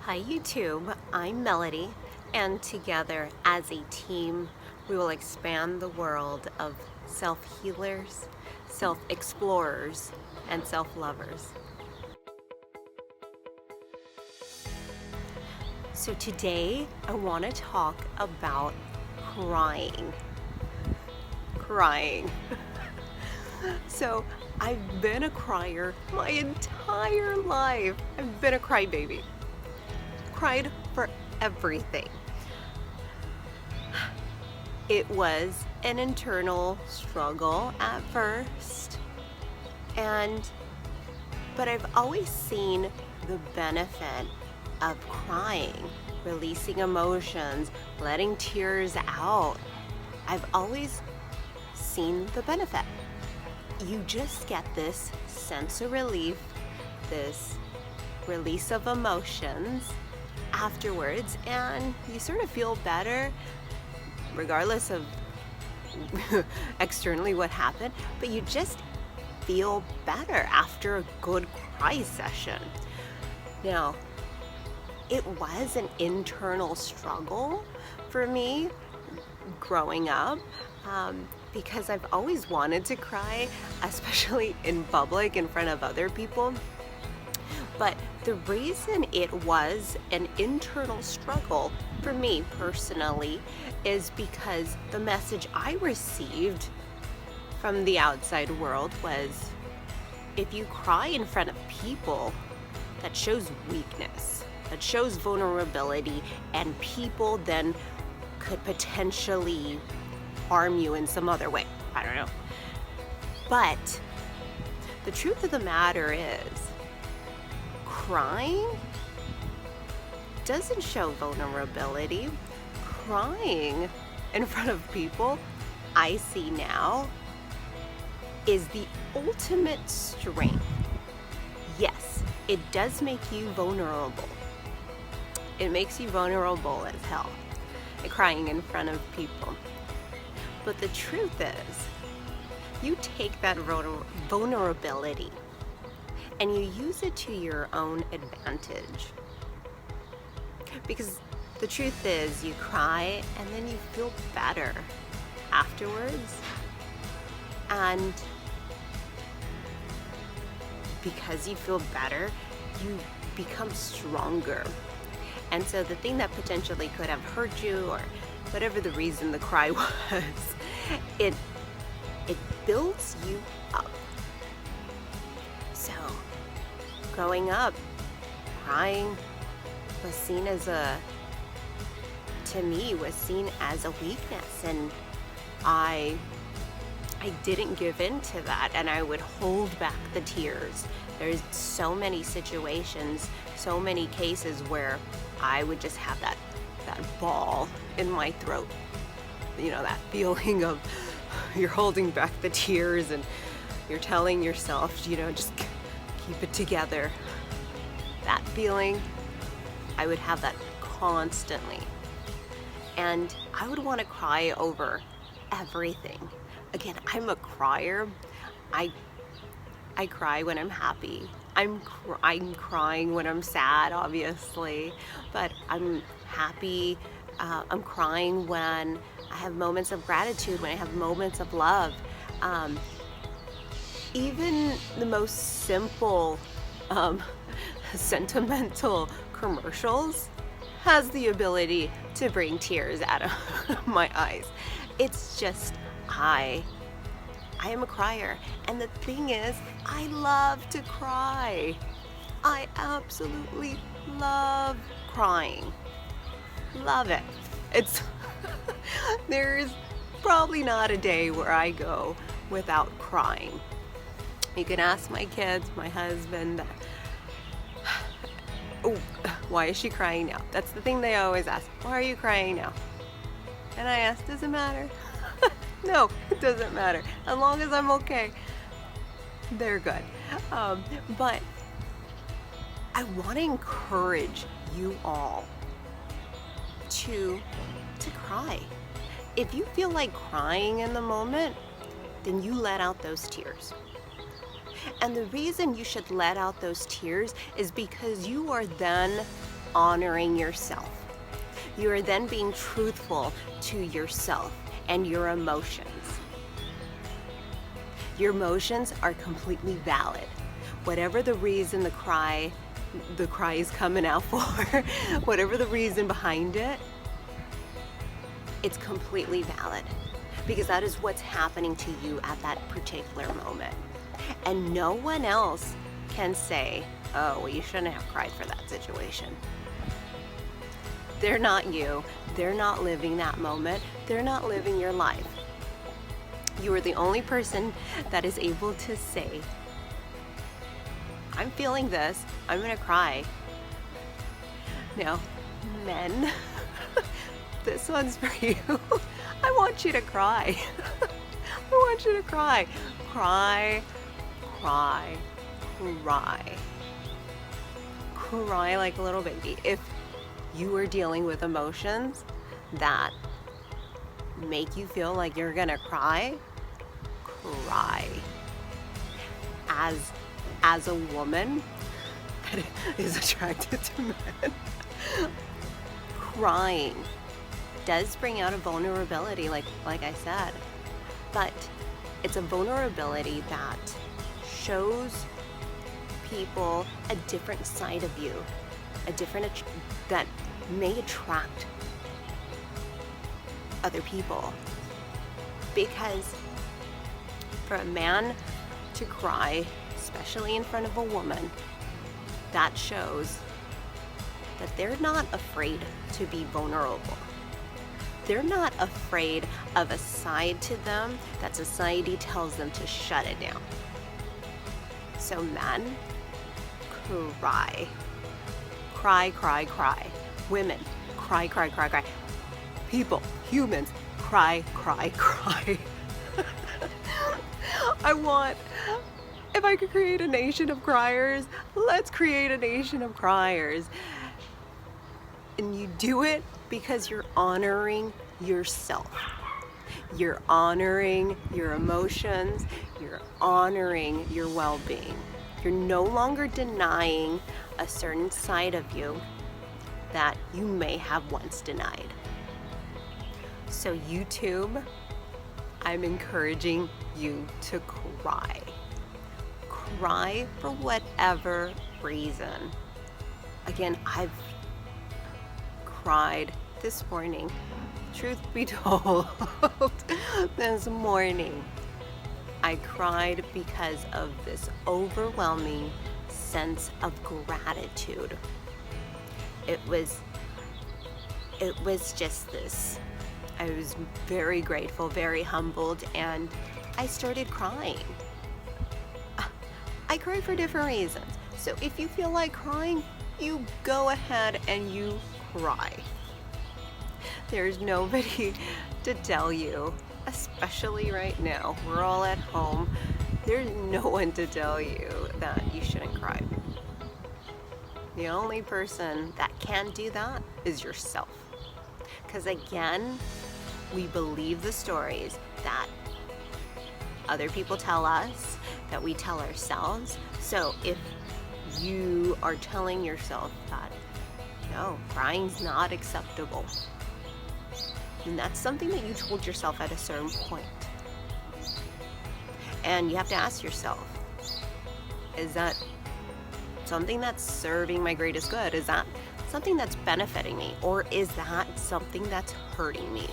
Hi YouTube, I'm Melody, and together as a team, we will expand the world of self-healers, self-explorers, and self-lovers. So today, I want to talk about crying. Crying. So, I've been a crier my entire life. I've been a crybaby. Cried for everything. It was an internal struggle at first, but I've always seen the benefit of crying, releasing emotions, letting tears out. I've always seen the benefit. You just get this sense of relief, this release of emotions afterwards, and you sort of feel better regardless of externally what happened, but you just feel better after a good cry session. Now, it was an internal struggle for me growing up because I've always wanted to cry, especially in public in front of other people. But the reason it was an internal struggle for me personally is because the message I received from the outside world was, if you cry in front of people, that shows weakness, that shows vulnerability, and people then could potentially harm you in some other way. I don't know. But the truth of the matter is, crying doesn't show vulnerability. Crying in front of people, I see now, is the ultimate strength. Yes, it does make you vulnerable. It makes you vulnerable as hell, crying in front of people. But the truth is, you take that vulnerability and you use it to your own advantage. Because the truth is, you cry and then you feel better afterwards. And because you feel better, you become stronger. And so the thing that potentially could have hurt you, or whatever the reason the cry was, it builds you up. So, growing up, crying was seen as a weakness, and I didn't give in to that, and I would hold back the tears. There's so many situations, so many cases where I would just have that ball in my throat. You know, that feeling of you're holding back the tears and you're telling yourself, just keep it together. That feeling, I would have that constantly. And I would want to cry over everything. Again, I'm a crier. I cry when I'm happy. I'm crying when I'm sad, obviously, but I'm happy. I'm crying when I have moments of gratitude, when I have moments of love. Even the most simple, sentimental commercials has the ability to bring tears out of my eyes. It's just, I am a crier, and the thing is, I love to cry. I absolutely love crying. Love it. It's there's probably not a day where I go without crying. You can ask my kids, my husband, oh, why is she crying now? That's the thing they always ask. Why are you crying now? And I ask, does it matter? No, it doesn't matter. As long as I'm okay, they're good. But I want to encourage you all to cry. If you feel like crying in the moment, then you let out those tears. And the reason you should let out those tears is because you are then honoring yourself. You are then being truthful to yourself and your emotions. Your emotions are completely valid. Whatever the reason the cry is coming out for, whatever the reason behind it, it's completely valid, because that is what's happening to you at that particular moment. And no one else can say, oh, well, you shouldn't have cried for that situation. They're not you. They're not living that moment. They're not living your life. You are the only person that is able to say, I'm feeling this, I'm gonna cry. Now, men, this one's for you. I want you to cry. I want you to cry. Cry, cry, cry. Cry like a little baby. If you are dealing with emotions that make you feel like you're gonna cry, cry. As a woman that is attracted to men, crying does bring out a vulnerability, like I said, but it's a vulnerability that shows people a different side of you, that may attract other people. Because for a man to cry, especially in front of a woman, that shows that they're not afraid to be vulnerable. They're not afraid of a side to them that society tells them to shut it down. So men, cry. Cry, cry, cry. Women, cry, cry, cry, cry. People, humans, cry, cry, cry. If I could create a nation of criers, let's create a nation of criers. And you do it because you're honoring yourself. You're honoring your emotions. You're honoring your well-being. You're no longer denying a certain side of you that you may have once denied. So YouTube, I'm encouraging you to cry. Cry for whatever reason. Again, I've cried this morning. Truth be told, this morning, I cried because of this overwhelming sense of gratitude. It was just this. I was very grateful, very humbled, and I started crying. I cry for different reasons. So if you feel like crying, you go ahead and you cry. There's nobody to tell you, especially right now. We're all at home. There's no one to tell you that you shouldn't cry. The only person that can do that is yourself. Because again, we believe the stories that other people tell us, that we tell ourselves. So if you are telling yourself that, no, crying's not acceptable, and that's something that you told yourself at a certain point. And you have to ask yourself, is that something that's serving my greatest good? Is that something that's benefiting me? Or is that something that's hurting me?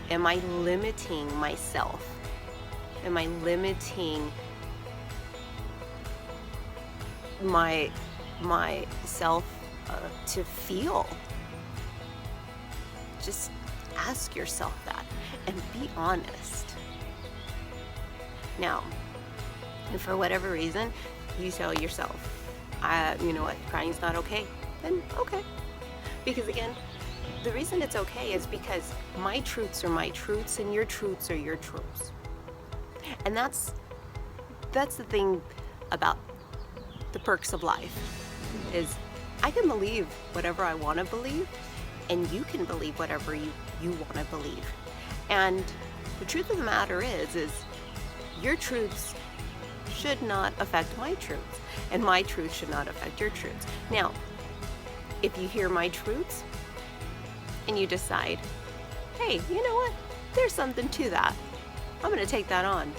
Am I limiting myself? Am I limiting myself to feel? Just ask yourself that and be honest. Now, if for whatever reason you tell yourself, you know what, crying's not okay, then okay. Because again, the reason it's okay is because my truths are my truths and your truths are your truths. And that's the thing about the perks of life, is I can believe whatever I want to believe, and you can believe whatever you want to believe. And the truth of the matter is your truths should not affect my truths, and my truth should not affect your truths. Now, if you hear my truths and you decide, hey, you know what? There's something to that. I'm going to take that on.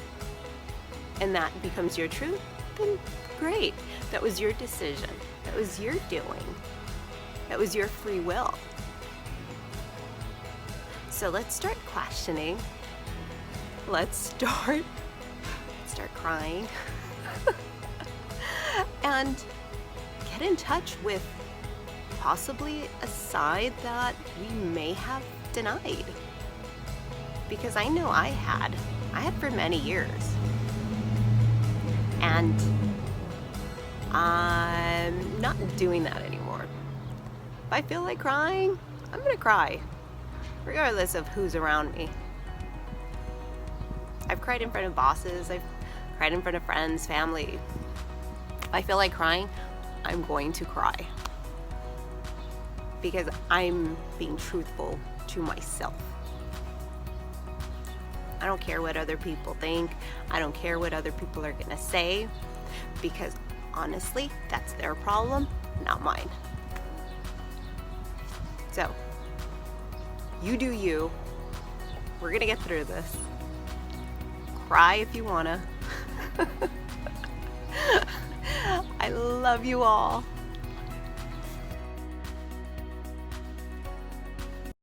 And that becomes your truth, then great. That was your decision. That was your doing. That was your free will. So let's start questioning. Let's start crying. And get in touch with possibly a side that we may have denied. Because I know I had for many years. And I'm not doing that anymore. If I feel like crying, I'm gonna cry, regardless of who's around me. I've cried in front of bosses, I've cried in front of friends, family. If I feel like crying, I'm going to cry. Because I'm being truthful to myself. I don't care what other people think. I don't care what other people are gonna say. Because honestly, that's their problem, not mine. So, you do you. We're gonna get through this. Cry if you wanna. I love you all.